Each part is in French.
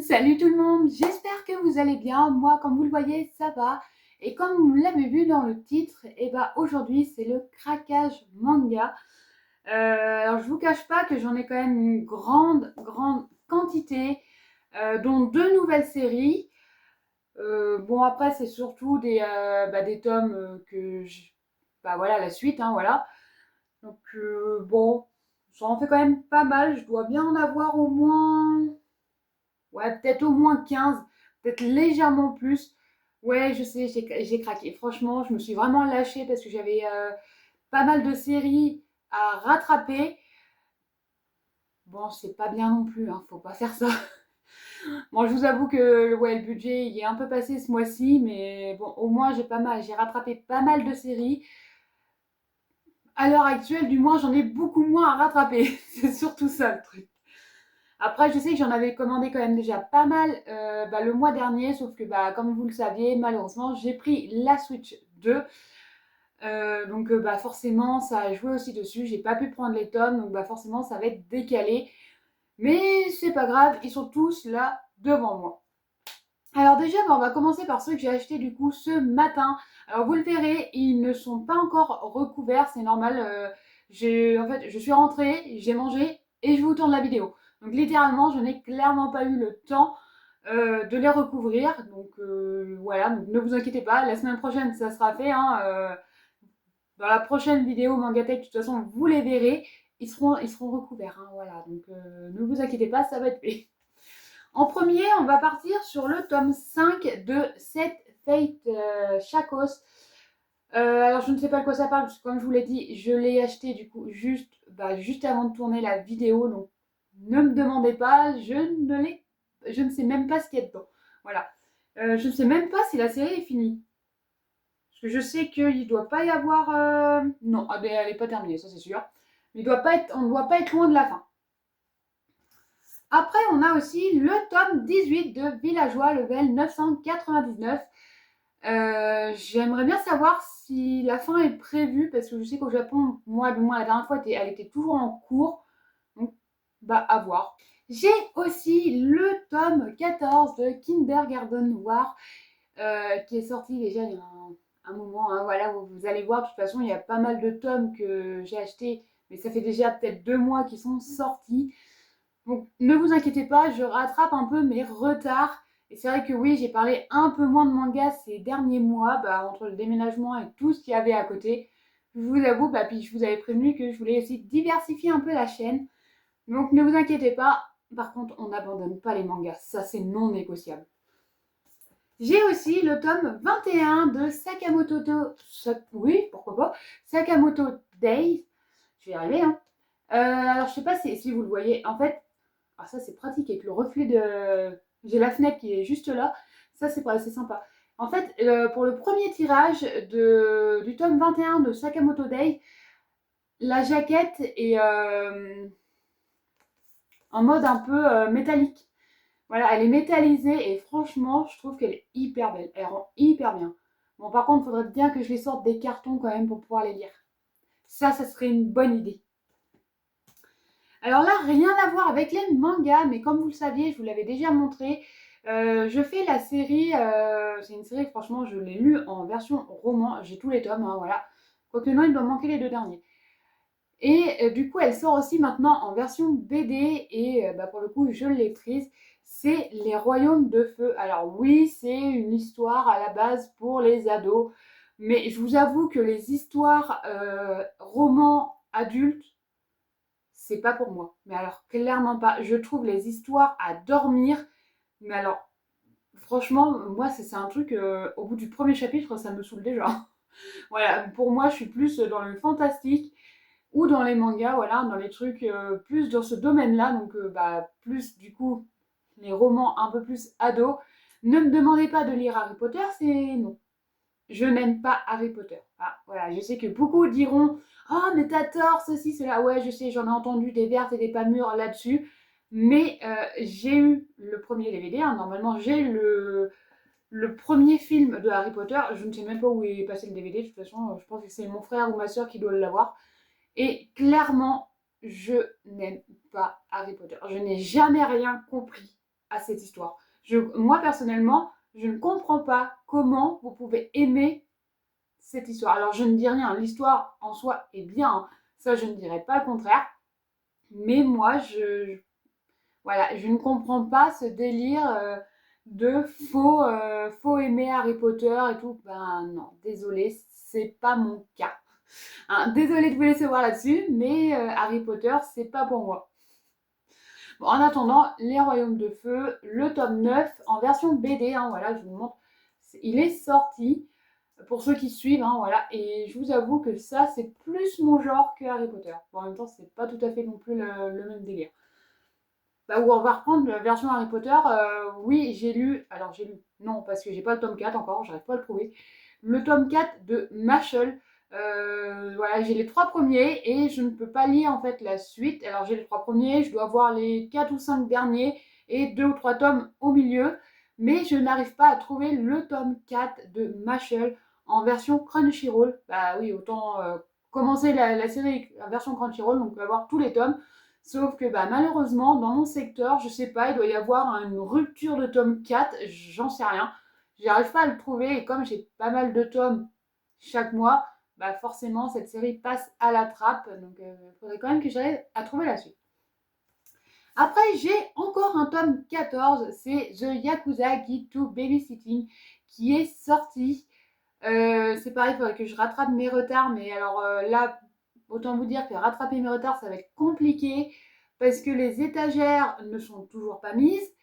Salut tout le monde, j'espère que vous allez bien. Moi, comme vous le voyez, ça va. Et comme vous l'avez vu dans le titre, aujourd'hui, c'est le craquage manga. Alors, je vous cache pas que j'en ai quand même une grande quantité, dont 2 nouvelles séries. Bon, après, c'est surtout des tomes voilà, la suite, hein, voilà. Donc, bon, ça en fait quand même pas mal. Je dois bien en avoir au moins. Ouais, peut-être au moins 15, peut-être légèrement plus. Ouais, je sais, j'ai craqué. Franchement, je me suis vraiment lâchée parce que j'avais pas mal de séries à rattraper. Bon, c'est pas bien non plus, hein, faut pas faire ça. Bon, je vous avoue que ouais, le budget il est un peu passé ce mois-ci, mais bon, au moins j'ai rattrapé pas mal de séries. À l'heure actuelle, du moins, j'en ai beaucoup moins à rattraper. C'est surtout ça le truc. Après, je sais que j'en avais commandé quand même déjà pas mal le mois dernier, sauf que comme vous le saviez, malheureusement, j'ai pris la Switch 2. Forcément, ça a joué aussi dessus. J'ai pas pu prendre les tomes, donc forcément, ça va être décalé. Mais c'est pas grave, ils sont tous là devant moi. Alors déjà, on va commencer par ceux que j'ai achetés du coup ce matin. Alors vous le verrez, ils ne sont pas encore recouverts, c'est normal. Je suis rentrée, j'ai mangé et je vous tourne la vidéo. Donc littéralement, je n'ai clairement pas eu le temps de les recouvrir. Donc voilà, donc ne vous inquiétez pas, la semaine prochaine ça sera fait, hein. Dans la prochaine vidéo Mangatech, de toute façon, vous les verrez, ils seront recouverts, hein, voilà. Donc ne vous inquiétez pas, ça va être fait. En premier, on va partir sur le tome 5 de Set Fate Chakos. Alors, je ne sais pas de quoi ça parle, parce que comme je vous l'ai dit, je l'ai acheté du coup juste avant de tourner la vidéo. Donc, ne me demandez pas, je ne sais même pas ce qu'il y a dedans. Voilà. Je ne sais même pas si la série est finie. Parce que je sais qu'il ne doit pas y avoir. Non, elle n'est pas terminée, ça c'est sûr. Mais on ne doit pas être loin de la fin. Après, on a aussi le tome 18 de Villageois, level 999. J'aimerais bien savoir si la fin est prévue, parce que je sais qu'au Japon, moi, du moins la dernière fois, elle était toujours en cours. Donc, à voir. J'ai aussi le tome 14 de Kindergarten War, qui est sorti déjà il y a un moment. Hein, voilà, vous allez voir, de toute façon, il y a pas mal de tomes que j'ai achetés, mais ça fait déjà peut-être 2 mois qu'ils sont sortis. Donc ne vous inquiétez pas, je rattrape un peu mes retards. Et c'est vrai que oui, j'ai parlé un peu moins de manga ces derniers mois, entre le déménagement et tout ce qu'il y avait à côté. Je vous avoue, puis je vous avais prévenu que je voulais essayer de diversifier un peu la chaîne. Donc ne vous inquiétez pas, par contre, on n'abandonne pas les mangas, ça c'est non négociable. J'ai aussi le tome 21 de oui, pourquoi pas, Sakamoto Days. Je vais y arriver, hein. Alors je sais pas si vous le voyez, en fait, ah, ça, c'est pratique avec le reflet de. J'ai la fenêtre qui est juste là. Ça, c'est sympa. En fait, pour le premier tirage du tome 21 de Sakamoto Day, la jaquette est en mode un peu métallique. Voilà, elle est métallisée et franchement, je trouve qu'elle est hyper belle. Elle rend hyper bien. Bon, par contre, il faudrait bien que je les sorte des cartons quand même pour pouvoir les lire. Ça serait une bonne idée. Alors là, rien à voir avec les mangas, mais comme vous le saviez, je vous l'avais déjà montré, je fais la série, c'est une série, franchement, je l'ai lue en version roman, j'ai tous les tomes, hein, voilà. Quoique non, il doit manquer les 2 derniers. Et du coup, elle sort aussi maintenant en version BD, et pour le coup, je l'ai prise. C'est Les Royaumes de Feu. Alors oui, c'est une histoire à la base pour les ados, mais je vous avoue que les histoires romans adultes, c'est pas pour moi. Mais alors, clairement pas. Je trouve les histoires à dormir. Mais alors, franchement, moi, c'est un truc, au bout du premier chapitre, ça me saoule déjà. Voilà, pour moi, je suis plus dans le fantastique ou dans les mangas, voilà, dans les trucs plus dans ce domaine-là. Donc, plus, du coup, les romans un peu plus ados. Ne me demandez pas de lire Harry Potter, c'est non. Je n'aime pas Harry Potter. Ah, voilà, je sais que beaucoup diront «Ah, mais t'as tort, ceci, cela». Ouais, je sais, j'en ai entendu des vertes et des pas mûres là-dessus. Mais j'ai eu le premier DVD, hein, normalement j'ai le premier film de Harry Potter. Je ne sais même pas où est passé le DVD, de toute façon, je pense que c'est mon frère ou ma soeur qui doit l'avoir. Et clairement, je n'aime pas Harry Potter. Je n'ai jamais rien compris à cette histoire. Moi, personnellement, je ne comprends pas comment vous pouvez aimer cette histoire. Alors, je ne dis rien, l'histoire en soi est bien, hein. Ça, je ne dirais pas le contraire. Mais moi, voilà, je ne comprends pas ce délire de faux aimer Harry Potter et tout. Ben non, désolé, c'est pas mon cas. Hein, désolée de vous laisser voir là-dessus, mais Harry Potter, c'est pas pour moi. Bon, en attendant, Les Royaumes de Feu, le tome 9 en version BD, hein, voilà, je vous montre. Il est sorti pour ceux qui suivent, hein, voilà, et je vous avoue que ça, c'est plus mon genre que Harry Potter. Bon, en même temps, c'est pas tout à fait non plus le même délire. Bah, où on va reprendre la version Harry Potter. Oui, j'ai lu. Alors, j'ai lu. Non, parce que j'ai pas le tome 4 encore, j'arrive pas à le trouver. Le tome 4 de Machel. Voilà, j'ai les 3 premiers et je ne peux pas lire en fait la suite. Alors, j'ai les 3 premiers, je dois voir les 4 ou 5 derniers et 2 ou 3 tomes au milieu. Mais je n'arrive pas à trouver le tome 4 de Machel en version Crunchyroll. Bah oui, autant commencer la série en version Crunchyroll, donc on va voir tous les tomes. Sauf que bah, malheureusement, dans mon secteur, je sais pas, il doit y avoir une rupture de tome 4, j'en sais rien. J'arrive pas à le trouver et comme j'ai pas mal de tomes chaque mois, bah forcément cette série passe à la trappe. Donc il faudrait quand même que j'arrive à trouver la suite. Après, j'ai encore un tome 14, c'est The Yakuza Guide to Babysitting qui est sorti. C'est pareil, il faudrait que je rattrape mes retards, mais alors là, autant vous dire que rattraper mes retards, ça va être compliqué parce que les étagères ne sont toujours pas mises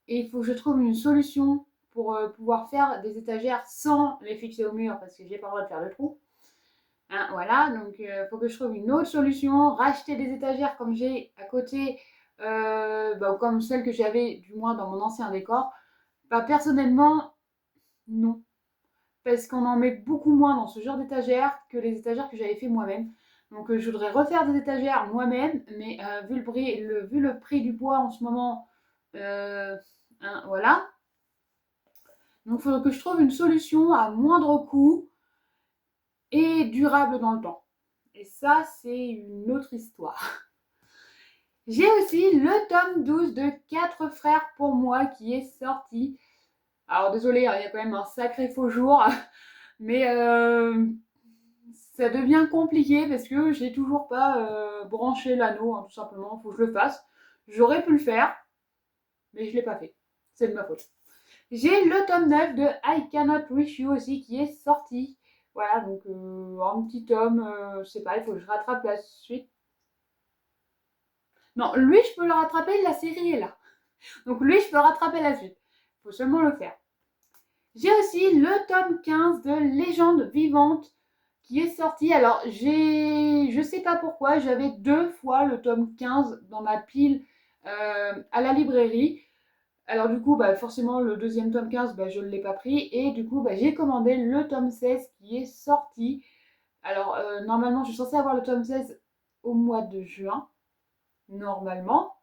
et il faut que je trouve une solution pour pouvoir faire des étagères sans les fixer au mur parce que j'ai pas le droit de faire de trou. Hein, voilà, donc il faut que je trouve une autre solution, racheter des étagères comme j'ai à côté, comme celles que j'avais du moins dans mon ancien décor. Bah, personnellement, non parce qu'on en met beaucoup moins dans ce genre d'étagères que les étagères que j'avais fait moi-même. Donc je voudrais refaire des étagères moi-même, mais vu le prix du bois en ce moment, hein, voilà. Donc il faudrait que je trouve une solution à moindre coût et durable dans le temps. Et ça, c'est une autre histoire. J'ai aussi le tome 12 de 4 frères pour moi qui est sorti. Alors désolé, il y a quand même un sacré faux jour, mais ça devient compliqué parce que j'ai toujours pas branché l'anneau, hein, tout simplement. Faut que je le fasse. J'aurais pu le faire, mais je l'ai pas fait. C'est de ma faute. J'ai le tome 9 de I Cannot Wish You aussi qui est sorti. Voilà, donc un petit tome, je sais pas, il faut que je rattrape la suite. Non, lui, je peux le rattraper, la série est là. Donc lui, je peux rattraper la suite. Il faut seulement le faire. J'ai aussi le tome 15 de Légende vivante qui est sorti. Alors, je sais pas pourquoi, j'avais 2 fois le tome 15 dans ma pile à la librairie. Alors du coup, bah, forcément, le deuxième tome 15, bah, je ne l'ai pas pris. Et du coup, bah, j'ai commandé le tome 16 qui est sorti. Alors, normalement, je suis censée avoir le tome 16 au mois de juin. Normalement,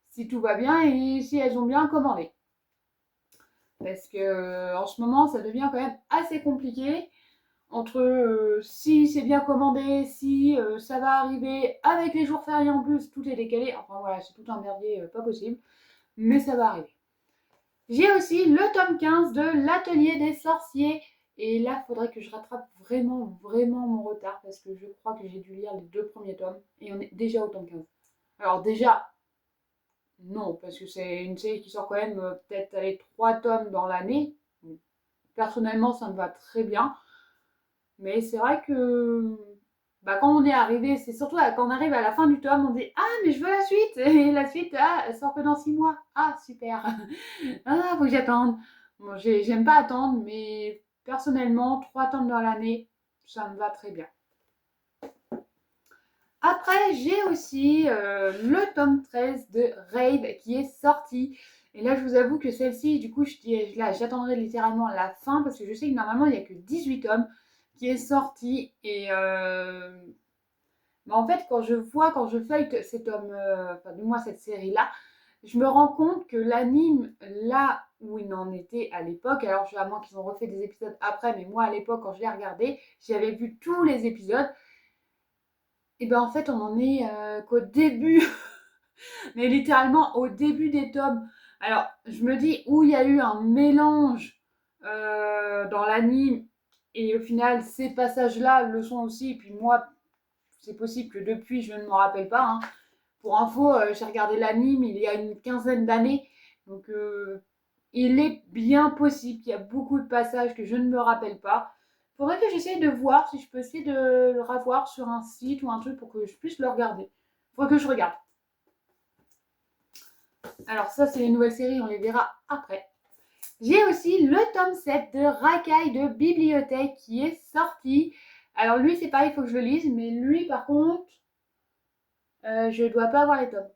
si tout va bien et si elles ont bien commandé. Parce que en ce moment, ça devient quand même assez compliqué entre si c'est bien commandé, si ça va arriver avec les jours fériés en plus, tout est décalé. Enfin voilà, c'est tout un merdier pas possible, mais ça va arriver. J'ai aussi le tome 15 de l'Atelier des sorciers. Et là, il faudrait que je rattrape vraiment, vraiment mon retard parce que je crois que j'ai dû lire les 2 premiers tomes et on est déjà au tome 15. Alors déjà, non, parce que c'est une série qui sort quand même peut-être les 3 tomes dans l'année. Personnellement, ça me va très bien. Mais c'est vrai que bah, quand on est arrivé, c'est surtout quand on arrive à la fin du tome, on dit ah mais je veux la suite et la suite elle sort que dans 6 mois. Ah super. Ah faut que j'attende. Bon, j'aime pas attendre, mais personnellement 3 tomes dans l'année, ça me va très bien. Après j'ai aussi le tome 13 de Raid qui est sorti. Et là, je vous avoue que celle-ci, du coup, j'attendrai littéralement la fin parce que je sais que normalement, il n'y a que 18 tomes qui est sorti. Et en fait, quand je feuillete cet homme, enfin du moins cette série-là, je me rends compte que l'anime, là où il en était à l'époque, alors à moins qu'ils ont refait des épisodes après, mais moi à l'époque, quand je l'ai regardé, j'avais vu tous les épisodes. Et ben en fait, on en est qu'au début, mais littéralement au début des tomes. Alors, je me dis où il y a eu un mélange dans l'anime et au final, ces passages-là le sont aussi. Et puis moi, c'est possible que depuis, je ne m'en rappelle pas. Hein. Pour info, j'ai regardé l'anime il y a une quinzaine d'années. Donc, il est bien possible qu'il y a beaucoup de passages que je ne me rappelle pas. Il faudrait que j'essaye de voir si je peux essayer de le revoir sur un site ou un truc pour que je puisse le regarder. Il faudrait que je regarde. Alors ça, c'est les nouvelles séries, on les verra après. J'ai aussi le tome 7 de Racaille de Bibliothèque qui est sorti. Alors lui, c'est pareil, il faut que je le lise, mais lui, par contre, je dois pas avoir les tomes.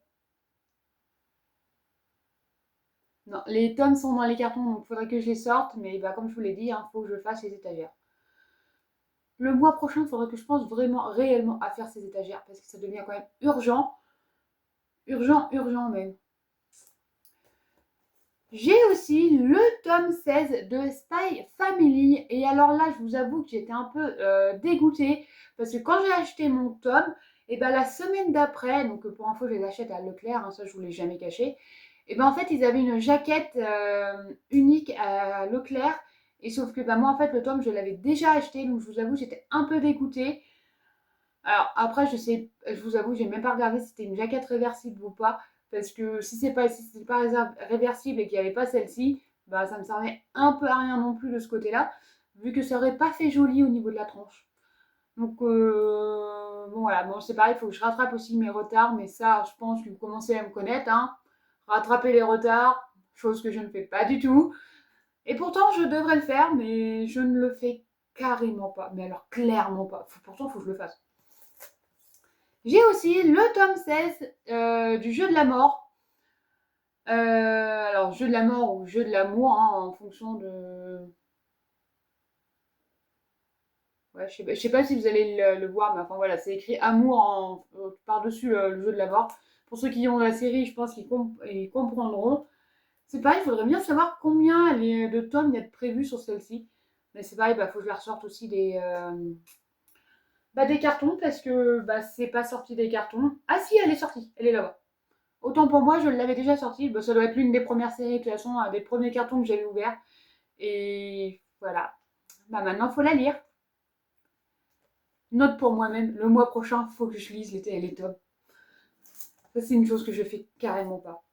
Non, les tomes sont dans les cartons, donc il faudrait que je les sorte, mais bah, comme je vous l'ai dit, il faut que je fasse les étagères. Le mois prochain, il faudrait que je pense vraiment, réellement à faire ces étagères, parce que ça devient quand même urgent. Urgent, urgent même. J'ai aussi le tome 16 de Spy Family. Et alors là, je vous avoue que j'étais un peu dégoûtée. Parce que quand j'ai acheté mon tome, et ben la semaine d'après, donc pour info, je les achète à Leclerc, hein, ça je vous l'ai jamais caché. Et ben en fait, ils avaient une jaquette unique à Leclerc. Et sauf que moi, en fait, le tome, je l'avais déjà acheté. Donc je vous avoue, j'étais un peu dégoûtée. Alors après, je vous avoue, j'ai même pas regardé si c'était une jaquette réversible ou pas. Parce que si c'est pas réversible et qu'il n'y avait pas celle-ci, bah ça me servait un peu à rien non plus de ce côté-là, vu que ça aurait pas fait joli au niveau de la tronche. Donc bon voilà, bon c'est pareil, il faut que je rattrape aussi mes retards, mais ça, je pense que vous commencez à me connaître, hein. Rattraper les retards, chose que je ne fais pas du tout. Et pourtant, je devrais le faire, mais je ne le fais carrément pas. Mais alors clairement pas. Pourtant, il faut que je le fasse. J'ai aussi le tome 16 du jeu de la mort. Alors, jeu de la mort ou jeu de l'amour, hein, en fonction de. Ouais, je sais pas si vous allez le voir, mais enfin voilà, c'est écrit amour par-dessus le jeu de la mort. Pour ceux qui ont la série, je pense qu'ils comprendront. C'est pareil, il faudrait bien savoir combien de tomes il y a de prévus sur celle-ci. Mais c'est pareil, il faut que je la ressorte aussi des cartons parce que c'est pas sorti des cartons. Ah si, elle est sortie, elle est là-bas. Autant pour moi, je l'avais déjà sortie. Ça doit être l'une des premières séries, de toute façon, des premiers cartons que j'avais ouverts. Et voilà. Maintenant, il faut la lire. Note pour moi-même, le mois prochain, il faut que je lise les tomes. Ça, c'est une chose que je fais carrément pas.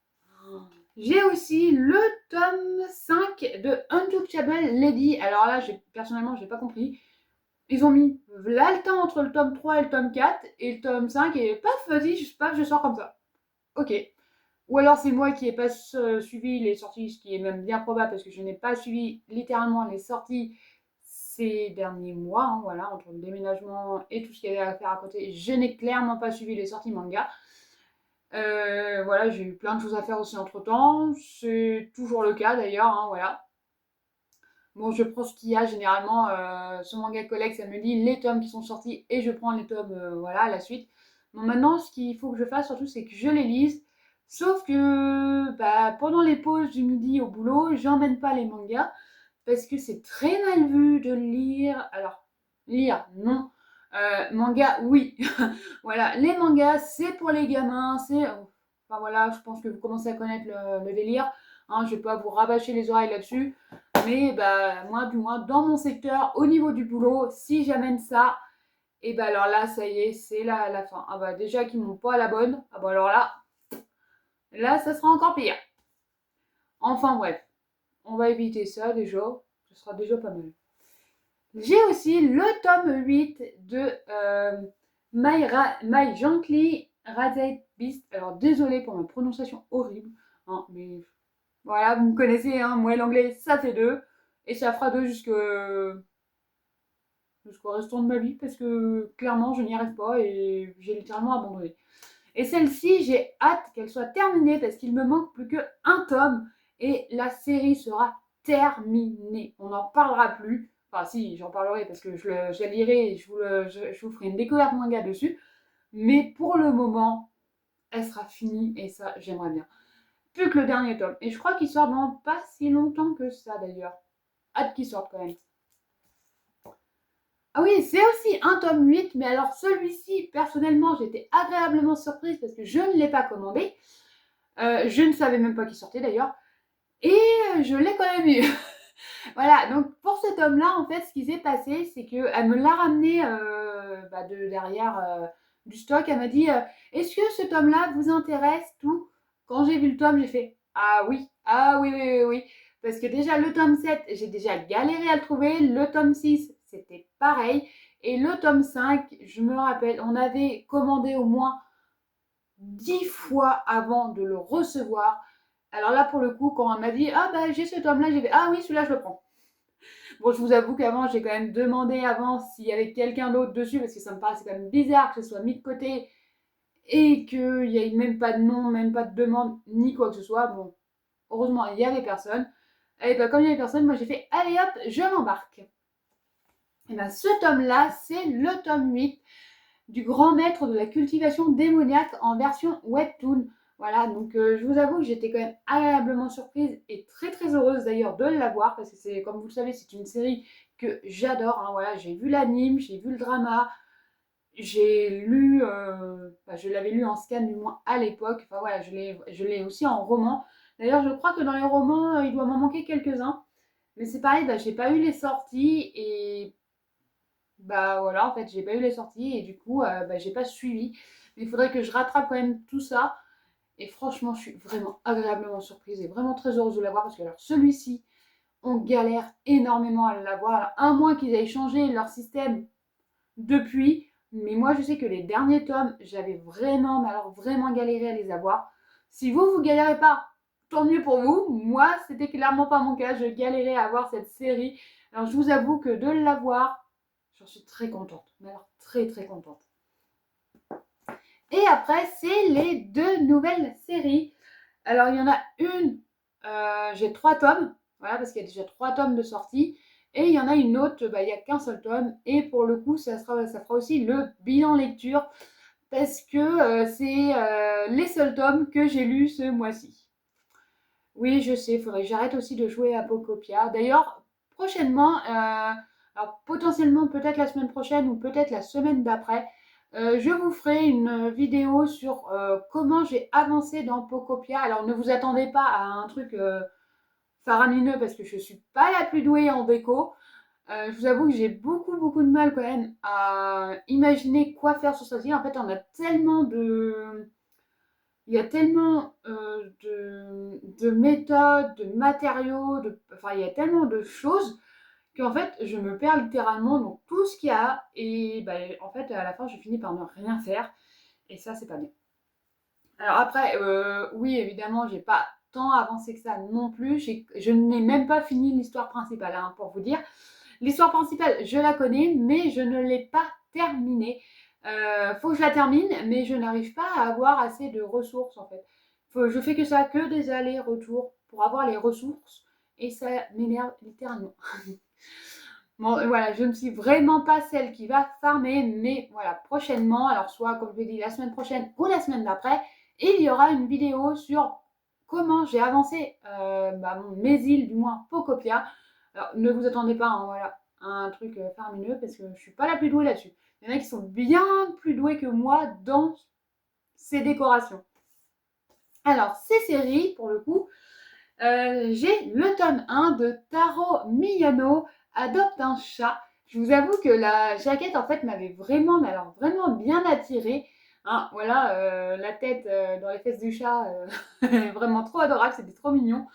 J'ai aussi le tome 5 de Untouchable Lady. Alors là, personnellement, j'ai pas compris. Ils ont mis là le temps entre le tome 3 et le tome 4 et le tome 5 et paf, vas-y, je sors comme ça. Ok. Ou alors c'est moi qui n'ai pas suivi les sorties, ce qui est même bien probable parce que je n'ai pas suivi littéralement les sorties ces derniers mois. Hein, voilà, entre le déménagement et tout ce qu'il y avait à faire à côté, je n'ai clairement pas suivi les sorties manga. Voilà, j'ai eu plein de choses à faire aussi entre temps. C'est toujours le cas d'ailleurs. Hein, voilà. Bon, je prends ce qu'il y a généralement sur Manga Collect, ça me dit les tomes qui sont sortis et je prends les tomes voilà, à la suite. Bon, maintenant, ce qu'il faut que je fasse surtout, c'est que je les lise. Sauf que pendant les pauses du midi au boulot, j'emmène pas les mangas parce que c'est très mal vu de lire. Alors, lire, non. Manga, oui. Voilà, les mangas, c'est pour les gamins. Enfin voilà, je pense que vous commencez à connaître le délire. Hein, je vais pas vous rabâcher les oreilles là-dessus. Mais moi, du moins, dans mon secteur, au niveau du boulot, si j'amène ça, et alors là, ça y est, c'est la fin. Ah déjà qu'ils m'ont pas à la bonne, ah alors là, ça sera encore pire. Enfin bref, on va éviter ça déjà, ce sera déjà pas mal. J'ai aussi le tome 8 de My Gently Raised Beast. Alors désolé pour ma prononciation horrible, hein, mais voilà, vous me connaissez, hein, moi l'anglais ça fait 2. Et ça fera 2 jusqu'au restant de ma vie parce que clairement je n'y arrive pas et j'ai littéralement abandonné. Et celle-ci, j'ai hâte qu'elle soit terminée parce qu'il me manque plus qu'un tome et la série sera terminée. On n'en parlera plus. Enfin si, j'en parlerai parce que je la lirai et je vous ferai une découverte manga dessus. Mais pour le moment, elle sera finie et ça, j'aimerais bien. Plus que le dernier tome. Et je crois qu'il sort dans pas si longtemps que ça d'ailleurs. Hâte qu'il sorte quand même. Ah oui, c'est aussi un tome 8, mais alors celui-ci, personnellement, j'étais agréablement surprise parce que je ne l'ai pas commandé. Je ne savais même pas qu'il sortait d'ailleurs. Et je l'ai quand même eu. Voilà, donc pour ce tome-là, en fait, ce qui s'est passé, c'est qu'elle me l'a ramené de derrière du stock. Elle m'a dit est-ce que ce tome-là vous intéresse tout? Quand j'ai vu le tome, j'ai fait ah oui, ah oui, oui, oui, oui. Parce que déjà, le tome 7, j'ai déjà galéré à le trouver. Le tome 6, c'était pareil. Et le tome 5, je me rappelle, on avait commandé au moins 10 fois avant de le recevoir. Alors là, pour le coup, quand elle m'a dit ah bah j'ai ce tome-là, j'ai fait ah oui, celui-là, je le prends. Bon, je vous avoue qu'avant, j'ai quand même demandé avant s'il y avait quelqu'un d'autre dessus parce que ça me paraissait quand même bizarre que ce soit mis de côté et qu'il n'y ait même pas de nom, même pas de demande, ni quoi que ce soit. Bon, heureusement, il y avait personne. Et ben, comme il y avait personne, moi j'ai fait allez hop, je m'embarque. Et ben, ce tome-là, c'est le tome 8 du grand maître de la cultivation démoniaque en version webtoon. Voilà, donc je vous avoue que j'étais quand même agréablement surprise et très très heureuse d'ailleurs de l'avoir parce que c'est, comme vous le savez, c'est une série que j'adore. Hein, voilà, j'ai vu l'anime, j'ai vu le drama, j'ai lu, je l'avais lu en scan du moins à l'époque. Enfin voilà, je l'ai aussi en roman. D'ailleurs, je crois que dans les romans, il doit m'en manquer quelques-uns. Mais c'est pareil, j'ai pas eu les sorties et bah voilà, en fait, j'ai pas eu les sorties et du coup, j'ai pas suivi. Mais il faudrait que je rattrape quand même tout ça. Et franchement, je suis vraiment agréablement surprise et vraiment très heureuse de l'avoir parce que alors celui-ci, on galère énormément à l'avoir. Alors, à moins qu'ils aient changé leur système depuis. Mais moi, je sais que les derniers tomes, j'avais vraiment, mais alors vraiment galéré à les avoir. Si vous, vous galérez pas, tant mieux pour vous. Moi, c'était clairement pas mon cas. Je galérais à avoir cette série. Alors, je vous avoue que de l'avoir, j'en suis très contente. Mais alors, très, très contente. Et après, c'est les deux nouvelles séries. Alors, il y en a une, j'ai 3 tomes. Voilà, parce qu'il y a déjà 3 tomes de sortie. Et il y en a une autre, il n'y a qu'un seul tome. Et pour le coup, ça fera aussi le bilan lecture. Parce que c'est les seuls tomes que j'ai lus ce mois-ci. Oui, je sais, il faudrait que j'arrête aussi de jouer à Pocopia. D'ailleurs, prochainement, alors potentiellement peut-être la semaine prochaine ou peut-être la semaine d'après, je vous ferai une vidéo sur comment j'ai avancé dans Pocopia. Alors ne vous attendez pas à un truc faramineux parce que je ne suis pas la plus douée en déco. Je vous avoue que j'ai beaucoup beaucoup de mal quand même à imaginer quoi faire sur cette île. En fait, on a tellement de il y a tellement de méthodes, de matériaux, enfin il y a tellement de choses qu'en fait je me perds littéralement dans tout ce qu'il y a et en fait à la fin je finis par ne rien faire et ça c'est pas bien. Alors après oui évidemment j'ai pas tant avancé que ça non plus, je n'ai même pas fini l'histoire principale hein, pour vous dire. L'histoire principale je la connais mais je ne l'ai pas terminée. Faut que je la termine, mais je n'arrive pas à avoir assez de ressources en fait. Je fais que ça, que des allers-retours pour avoir les ressources et ça m'énerve littéralement. Bon, voilà, je ne suis vraiment pas celle qui va farmer, mais voilà, prochainement, alors soit comme je l'ai dit la semaine prochaine ou la semaine d'après, il y aura une vidéo sur comment j'ai avancé mes îles, du moins Pocopia. Alors ne vous attendez pas voilà, à un truc faramineux parce que je ne suis pas la plus douée là-dessus. Il y en a qui sont bien plus doués que moi dans ces décorations. Alors, ces séries, pour le coup, j'ai le tome 1 de Taro Miyano, Adopte un chat. Je vous avoue que la jaquette, en fait, m'avait vraiment, mais alors vraiment bien attirée. Hein, voilà, la tête dans les fesses du chat, vraiment trop adorable, c'était trop mignon.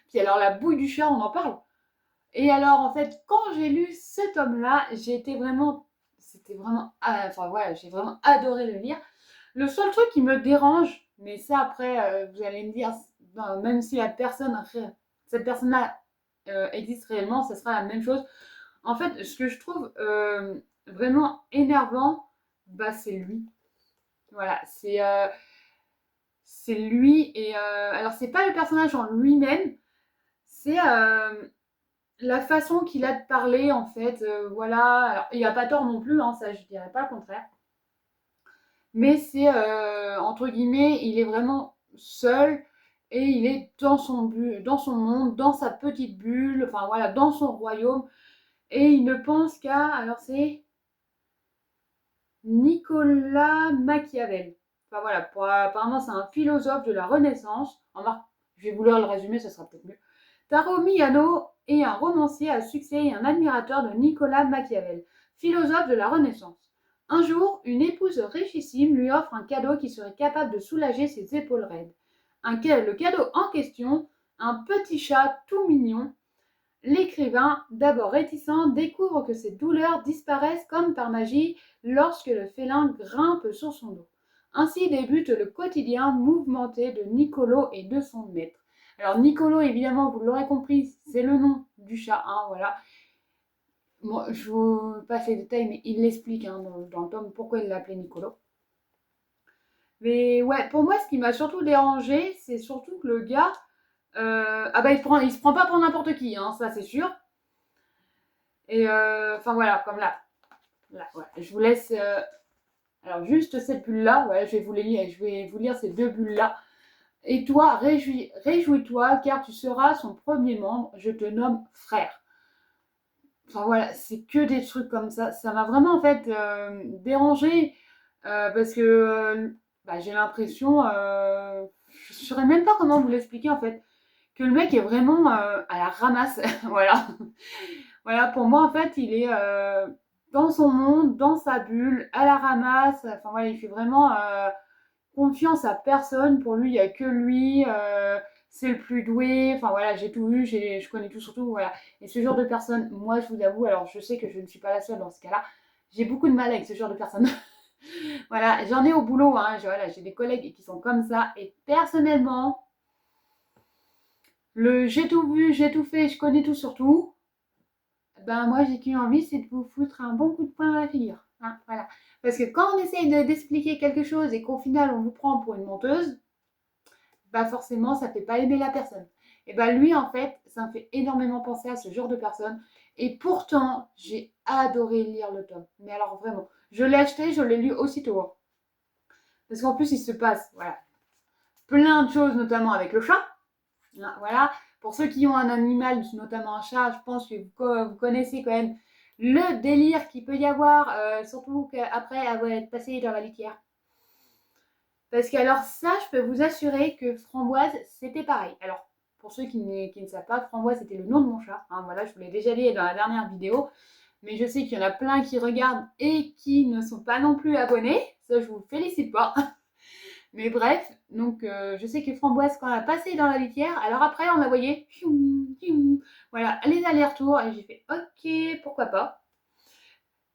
Puis alors, la bouille du chat, on en parle. Et alors, en fait, quand j'ai lu ce tome-là, c'était vraiment, enfin voilà, j'ai vraiment adoré le lire. Le seul truc qui me dérange, mais ça après, vous allez me dire, même si cette personne-là existe réellement, ça sera la même chose. En fait, ce que je trouve vraiment énervant, c'est lui. Voilà, c'est lui et alors c'est pas le personnage en lui-même, c'est la façon qu'il a de parler en fait. Voilà, alors il a pas tort non plus, hein, ça je dirais pas le contraire. Mais c'est entre guillemets, il est vraiment seul et il est dans son monde, dans sa petite bulle, enfin voilà, dans son royaume et il ne pense qu'à, alors c'est Nicolas Machiavel. Enfin voilà, apparemment c'est un philosophe de la Renaissance. Je vais vous lire le résumé, ça sera peut-être mieux. Taro Miyano est un romancier à succès et un admirateur de Nicolas Machiavel, philosophe de la Renaissance. Un jour, une épouse richissime lui offre un cadeau qui serait capable de soulager ses épaules raides. Le cadeau en question, un petit chat tout mignon. L'écrivain, d'abord réticent, découvre que ses douleurs disparaissent comme par magie lorsque le félin grimpe sur son dos. Ainsi débute le quotidien mouvementé de Nicolo et de son maître. Alors Nicolo, évidemment, vous l'aurez compris, c'est le nom du chat, hein, voilà. Moi, je vous passe les détails, mais il l'explique hein, dans le tome pourquoi il l'appelait Nicolo. Mais ouais, pour moi, ce qui m'a surtout dérangé, c'est surtout que le gars, il se prend pas pour n'importe qui, hein, ça c'est sûr. Et enfin voilà, comme là, ouais. Je vous laisse. Alors juste cette bulle-là, ouais, je vais vous lire ces deux bulles-là. Et toi, réjouis-toi, car tu seras son premier membre. Je te nomme frère. Enfin voilà, c'est que des trucs comme ça. Ça m'a vraiment en fait dérangé parce que j'ai l'impression, je ne saurais même pas comment vous l'expliquer en fait, que le mec est vraiment à la ramasse. Voilà. Voilà, pour moi en fait, il est dans son monde, dans sa bulle, à la ramasse. Enfin voilà, il fait vraiment confiance à personne. Pour lui, il n'y a que lui. C'est le plus doué. Enfin voilà, j'ai tout vu, je connais tout surtout. Voilà. Et ce genre de personne, moi je vous avoue, alors je sais que je ne suis pas la seule dans ce cas-là, j'ai beaucoup de mal avec ce genre de personnes. Voilà, j'en ai au boulot, hein, j'ai des collègues qui sont comme ça. Et personnellement, le j'ai tout vu, j'ai tout fait, je connais tout sur tout. Ben moi j'ai qu'une envie, c'est de vous foutre un bon coup de poing dans la figure. Hein, voilà. Parce que quand on essaye d'expliquer quelque chose et qu'au final on vous prend pour une menteuse, bah forcément ça ne fait pas aimer la personne. Et bah lui en fait, ça me fait énormément penser à ce genre de personne. Et pourtant, j'ai adoré lire le tome. Mais alors vraiment, je l'ai acheté, je l'ai lu aussitôt. Hein. Parce qu'en plus il se passe, voilà, plein de choses, notamment avec le chat. Hein, voilà. Pour ceux qui ont un animal, notamment un chat, je pense que vous connaissez quand même le délire qu'il peut y avoir, surtout après avoir été passé dans la litière. Parce que alors ça, je peux vous assurer que Framboise, c'était pareil. Alors, pour ceux qui ne savent pas, Framboise, c'était le nom de mon chat. Hein, voilà, je vous l'ai déjà dit dans la dernière vidéo. Mais je sais qu'il y en a plein qui regardent et qui ne sont pas non plus abonnés. Ça, je vous félicite pas. Mais bref, donc je sais que Framboise, quand elle a passé dans la litière, alors après, on la voyait, voilà, les allers-retours, et j'ai fait, ok, pourquoi pas.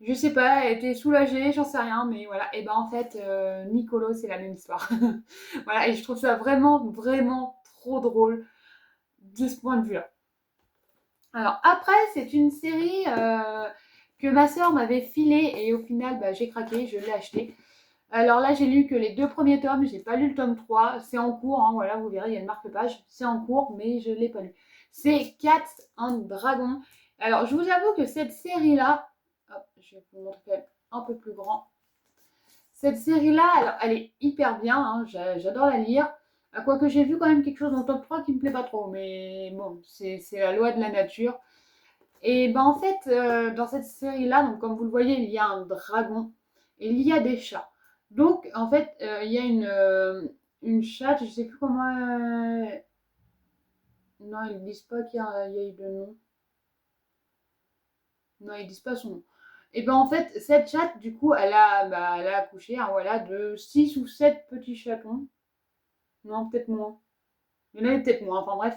Je sais pas, elle était soulagée, j'en sais rien, mais voilà. Et ben en fait, Nicolo, c'est la même histoire. Voilà, et je trouve ça vraiment, vraiment trop drôle de ce point de vue-là. Alors après, c'est une série que ma sœur m'avait filée, et au final, j'ai craqué, je l'ai acheté. Alors là, j'ai lu que les 2 premiers tomes, j'ai pas lu le tome 3, c'est en cours, hein, voilà, vous verrez, il y a une marque-page, c'est en cours, mais je l'ai pas lu. C'est Cat and Dragon. Alors, je vous avoue que cette série-là, hop, je vais vous montrer quand même un peu plus grand. Cette série-là, alors, elle est hyper bien, hein, j'adore la lire. Quoique j'ai vu quand même quelque chose dans le tome 3 qui me plaît pas trop, mais bon, c'est la loi de la nature. Et ben en fait, dans cette série-là, donc comme vous le voyez, il y a un dragon et il y a des chats. Donc en fait, il y a une chatte, je sais plus comment. Non, ils disent pas qu'il y a eu de nom. Non, ils disent pas son nom. Et ben en fait, cette chatte, du coup, elle a accouché, hein, voilà, de 6 ou 7 petits chatons. Non, peut-être moins. Il y en avait peut-être moins, enfin bref.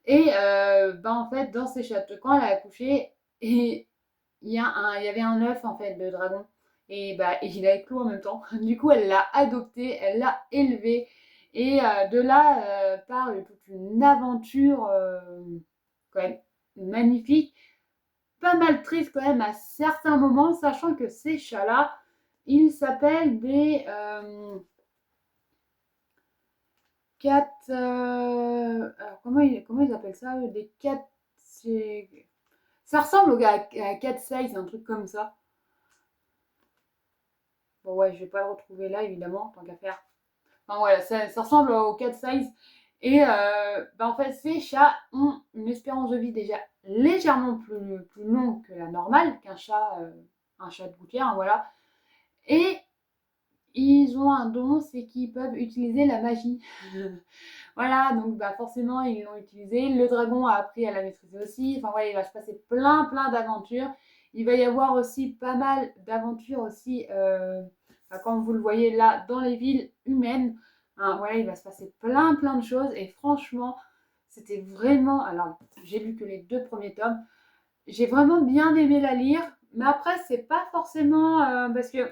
Et en fait, dans ces châteaux, quand elle a accouché, et il y avait un œuf en fait de dragon. Et il a éclos en même temps. Du coup, elle l'a adopté, elle l'a élevé. Et de là part toute une aventure quand même magnifique. Pas mal triste quand même à certains moments, sachant que ces chats-là, ils s'appellent des cat. Alors comment ils appellent ça des cat. Ça ressemble à cat size, un truc comme ça. Bon, ouais, je vais pas le retrouver là, évidemment, tant qu'à faire. Enfin, voilà, ça ressemble au cat size. Et en fait, ces chats ont une espérance de vie déjà légèrement plus longue que la normale, un chat de gouttière, hein, voilà. Et ils ont un don, c'est qu'ils peuvent utiliser la magie. Voilà, donc bah forcément ils l'ont utilisé. Le dragon a appris à la maîtriser aussi. Enfin voilà, il va se passer plein d'aventures. Il va y avoir aussi pas mal d'aventures aussi, comme vous le voyez là, dans les villes humaines. Hein, voilà, il va se passer plein de choses. Et franchement, c'était vraiment... Alors, j'ai lu que les 2 premiers tomes. J'ai vraiment bien aimé la lire. Mais après, c'est pas forcément... parce que,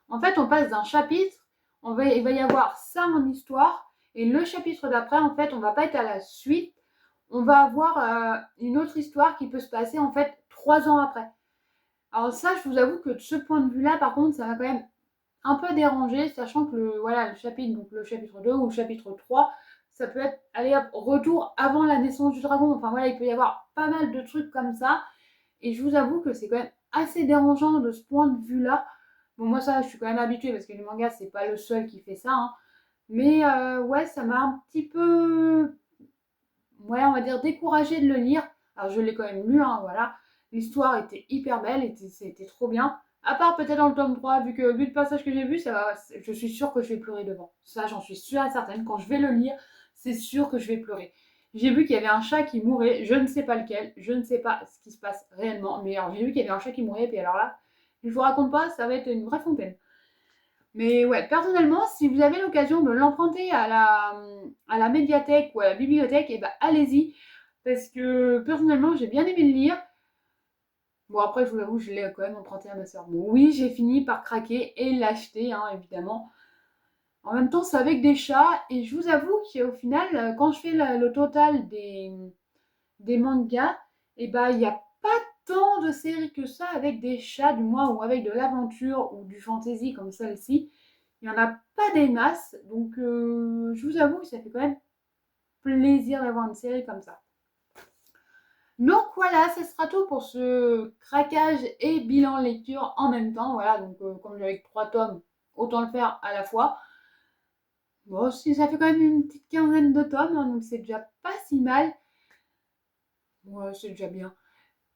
en fait, on passe d'un chapitre, il va y avoir ça en histoire, et le chapitre d'après, en fait, on va pas être à la suite, on va avoir une autre histoire qui peut se passer, en fait, 3 ans après. Alors ça, je vous avoue que de ce point de vue-là, par contre, ça m'a quand même un peu dérangé, sachant que voilà, le chapitre, donc le chapitre 2 ou le chapitre 3, ça peut être, allez hop, retour avant la naissance du dragon. Enfin voilà, il peut y avoir pas mal de trucs comme ça. Et je vous avoue que c'est quand même assez dérangeant de ce point de vue-là. Bon, moi, ça, je suis quand même habituée parce que le manga, c'est pas le seul qui fait ça. Hein. Mais ouais, ça m'a un petit peu, ouais, on va dire, découragée de le lire. Alors, je l'ai quand même lu, hein, voilà. L'histoire était hyper belle, c'était trop bien. À part peut-être dans le tome 3, vu le passage que j'ai vu, ça va, je suis sûre que je vais pleurer devant. Ça, j'en suis sûre et certaine. Quand je vais le lire, c'est sûr que je vais pleurer. J'ai vu qu'il y avait un chat qui mourait, je ne sais pas lequel, je ne sais pas ce qui se passe réellement, mais alors j'ai vu qu'il y avait un chat qui mourait, et puis alors là, je vous raconte pas, ça va être une vraie fontaine. Mais ouais, personnellement, si vous avez l'occasion de l'emprunter à la médiathèque ou à la bibliothèque, et ben allez-y, parce que personnellement, j'ai bien aimé le lire. Bon, après, je vous l'avoue, je l'ai quand même emprunté à ma soeur. Bon, oui, j'ai fini par craquer et l'acheter, hein, évidemment. En même temps, c'est avec des chats, et je vous avoue qu'au final, quand je fais le total des mangas, et ben il n'y a pas tant de séries que ça avec des chats, du moins, ou avec de l'aventure ou du fantasy comme celle-ci. Il n'y en a pas des masses, donc je vous avoue que ça fait quand même plaisir d'avoir une série comme ça. Donc voilà, ce sera tout pour ce craquage et bilan lecture en même temps. Voilà, donc comme j'avais 3 tomes, autant le faire à la fois. Bon, si ça fait quand même une petite quinzaine de tomes, hein, donc c'est déjà pas si mal. Ouais, c'est déjà bien.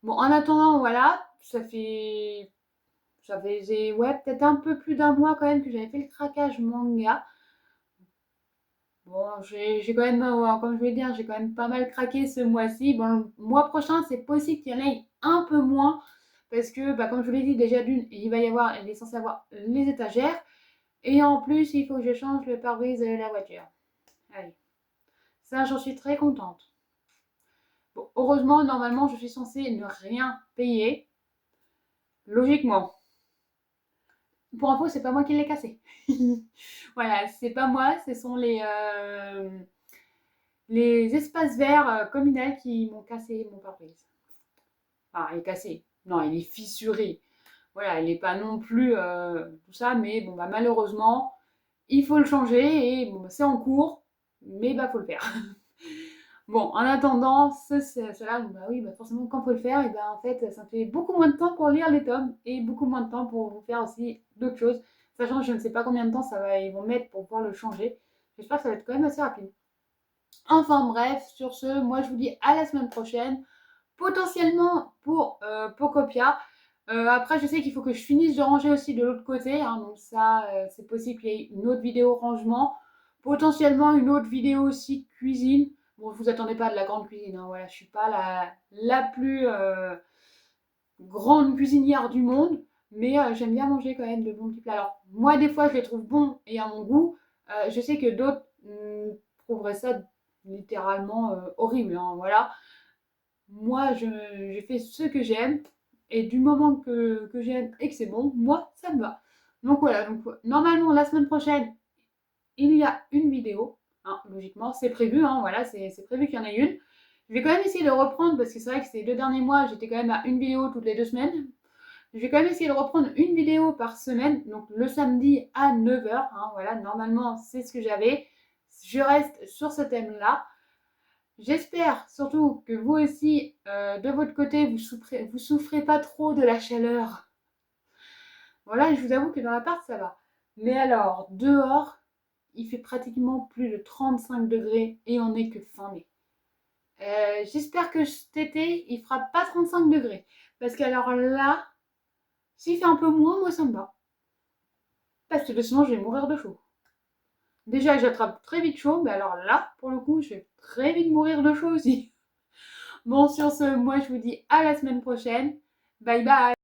Bon, en attendant, voilà, ouais, peut-être un peu plus d'1 mois quand même que j'avais fait le craquage manga. Bon, j'ai quand même, comme je vais dire, j'ai quand même pas mal craqué ce mois-ci. Bon, le mois prochain, c'est possible qu'il y en ait un peu moins. Parce que, bah, comme je vous l'ai dit, déjà d'une, il est censé avoir les étagères. Et en plus, il faut que je change le pare-brise de la voiture. Allez, ça, j'en suis très contente. Bon, heureusement, normalement, je suis censée ne rien payer. Logiquement. Pour info, c'est pas moi qui l'ai cassé. Voilà, c'est pas moi, ce sont les espaces verts communaux qui m'ont cassé mon pare-brise. Enfin, il est cassé. Non, il est fissuré. Voilà, il n'est pas non plus tout ça, mais bon, bah, malheureusement, il faut le changer et bon, bah, c'est en cours, mais bah, faut le faire. Bon, en attendant, cela, bah oui, bah forcément, quand il faut le faire, et ben en fait, ça me fait beaucoup moins de temps pour lire les tomes et beaucoup moins de temps pour vous faire aussi d'autres choses. Sachant que je ne sais pas combien de temps ils vont mettre pour pouvoir le changer. J'espère que ça va être quand même assez rapide. Enfin bref, sur ce, moi je vous dis à la semaine prochaine, potentiellement pour Pocopia. Après, je sais qu'il faut que je finisse de ranger aussi de l'autre côté, hein, donc ça, c'est possible qu'il y ait une autre vidéo rangement, potentiellement une autre vidéo aussi cuisine. Bon, vous attendez pas de la grande cuisine, hein, voilà, je suis pas la plus grande cuisinière du monde, mais j'aime bien manger quand même de bons petits plats. Alors, moi, des fois, je les trouve bons et à mon goût. Je sais que d'autres trouveraient ça littéralement horrible, hein, voilà. Moi, je fais ce que j'aime, et du moment que j'aime et que c'est bon, moi, ça me va. Donc voilà, donc normalement, la semaine prochaine, il y a une vidéo, hein, logiquement, c'est prévu, hein, voilà, c'est prévu qu'il y en ait une. Je vais quand même essayer de reprendre, parce que c'est vrai que ces 2 derniers mois, j'étais quand même à une vidéo toutes les 2 semaines. Je vais quand même essayer de reprendre une vidéo par semaine, donc le samedi à 9h, hein, voilà, normalement, c'est ce que j'avais. Je reste sur ce thème-là. J'espère surtout que vous aussi, de votre côté, vous souffrez pas trop de la chaleur. Voilà, je vous avoue que dans l'appart, ça va. Mais alors, dehors, il fait pratiquement plus de 35 degrés et on n'est que fin mai. J'espère que cet été, il fera pas 35 degrés. Parce qu'alors là, s'il fait un peu moins, moi ça me va. Parce que sinon, je vais mourir de chaud. Déjà, j'attrape très vite chaud, mais alors là, pour le coup, je vais très vite mourir de chaud aussi. Bon, sur ce, moi je vous dis à la semaine prochaine. Bye bye!